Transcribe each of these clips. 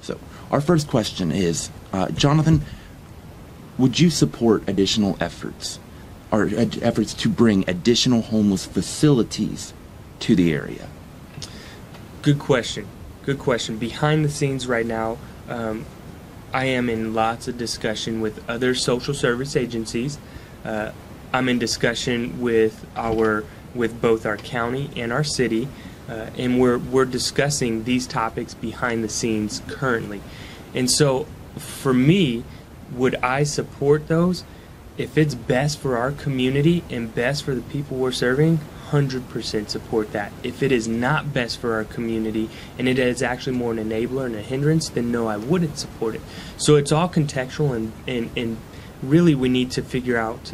So our first question is, Jonathan, would you support additional efforts or efforts to bring additional homeless facilities to the area? Good question. Good question. Behind the scenes right now, I am in lots of discussion with other social service agencies. I'm in discussion with both our county and our city, and we're discussing these topics behind the scenes currently. And so, for me, would I support those? If it's best for our community and best for the people we're serving, 100% support that. If it is not best for our community and it is actually more an enabler and a hindrance, then no, I wouldn't support it. So it's all contextual, and really we need to figure out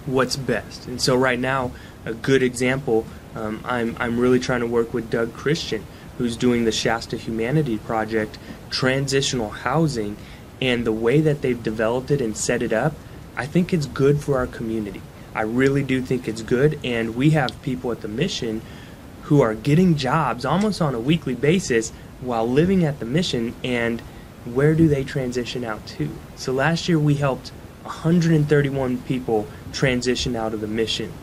what's best. And so right now, a good example, I'm really trying to work with Doug Christian, who's doing the Shasta Humanity Project, transitional housing, and the way that they've developed it and set it up, I think it's good for our community. I really do think it's good, and we have people at the mission who are getting jobs almost on a weekly basis while living at the mission, and where do they transition out to? So last year we helped 131 people transition out of the mission.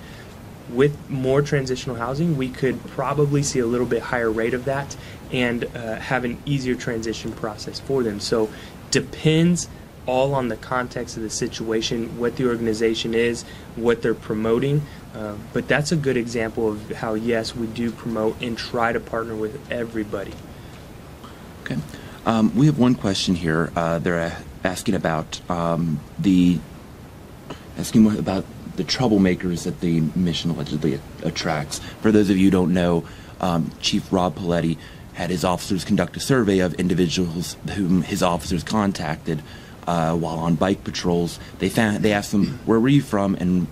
With more transitional housing, we could probably see a little bit higher rate of that and have an easier transition process for them. So depends all on the context of the situation, what the organization is, what they're promoting. But that's a good example of how, yes, we do promote and try to partner with everybody. Okay. We have one question here. They're asking about the troublemakers that the mission allegedly attracts. For those of you who don't know, Chief Rob Paletti had his officers conduct a survey of individuals whom his officers contacted while on bike patrols. They asked them, where were you from and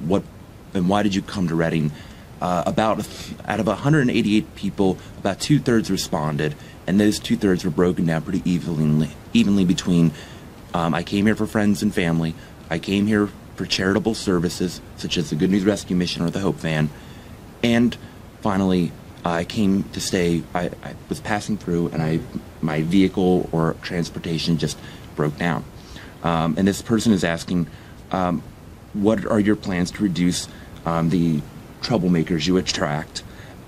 why did you come to Reading? Out of 188 people, about 2/3 responded, and those 2/3 were broken down pretty evenly between I came here for friends and family, I came here for charitable services such as the Good News Rescue Mission or the Hope Van, and finally I came to stay. I was passing through and my vehicle or transportation just broke down. And this person is asking, what are your plans to reduce the troublemakers you attract?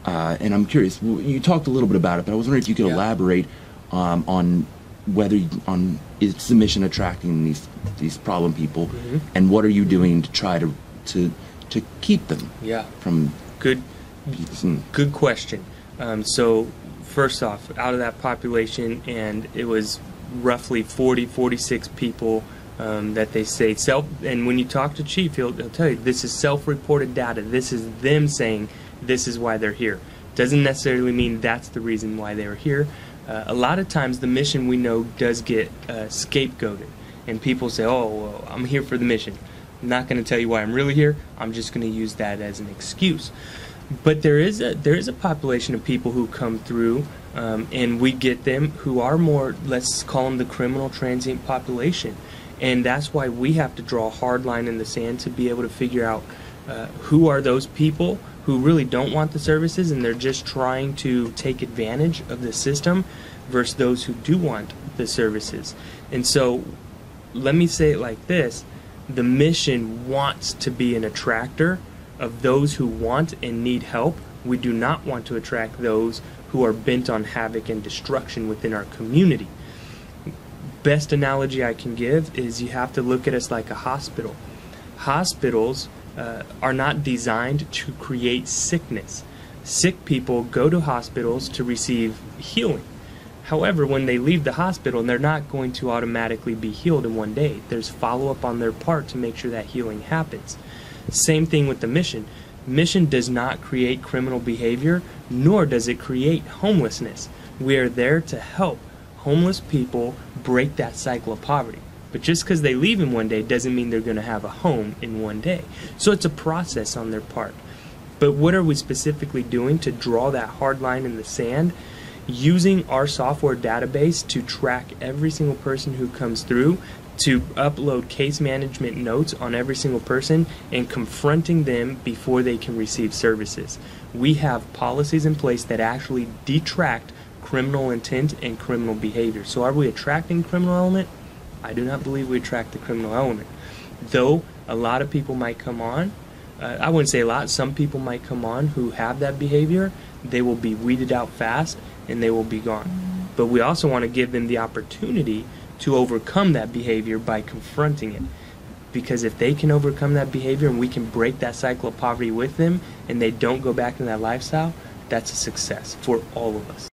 And I'm curious, you talked a little bit about it, but I was wondering if you could elaborate on whether is the mission attracting these problem people, and what are you doing to try to keep them from Good question. So first off, out of that population, and it was roughly 46 people that they say and when you talk to Chief, he'll tell you this is self-reported data. This is them saying this is why they're here. Doesn't necessarily mean that's the reason why they were here. A lot of times the mission, we know, does get scapegoated, and people say, oh, well, I'm here for the mission. I'm not going to tell you why I'm really here. I'm just going to use that as an excuse. But there is a population of people who come through, and we get them who are more, let's call them the criminal transient population. And that's why we have to draw a hard line in the sand to be able to figure out who are those people who really don't want the services and they're just trying to take advantage of the system versus those who do want the services. And so let me say it like this. The mission wants to be an attractor of those who want and need help. We do not want to attract those who are bent on havoc and destruction within our community. Best analogy I can give is you have to look at us like a hospital. Hospitals are not designed to create sickness. Sick people go to hospitals to receive healing. However, when they leave the hospital, they're not going to automatically be healed in one day. There's follow-up on their part to make sure that healing happens. Same thing with the mission. Mission does not create criminal behavior, nor does it create homelessness. We are there to help homeless people break that cycle of poverty. But just because they leave in one day doesn't mean they're going to have a home in one day. So it's a process on their part. But what are we specifically doing to draw that hard line in the sand? Using our software database to track every single person who comes through, to upload case management notes on every single person, and confronting them before they can receive services. We have policies in place that actually detract criminal intent and criminal behavior. So are we attracting criminal element? I do not believe we attract the criminal element. Though a lot of people might come on, I wouldn't say a lot, some people might come on who have that behavior, they will be weeded out fast and they will be gone. But we also want to give them the opportunity to overcome that behavior by confronting it. Because if they can overcome that behavior and we can break that cycle of poverty with them and they don't go back into that lifestyle, that's a success for all of us.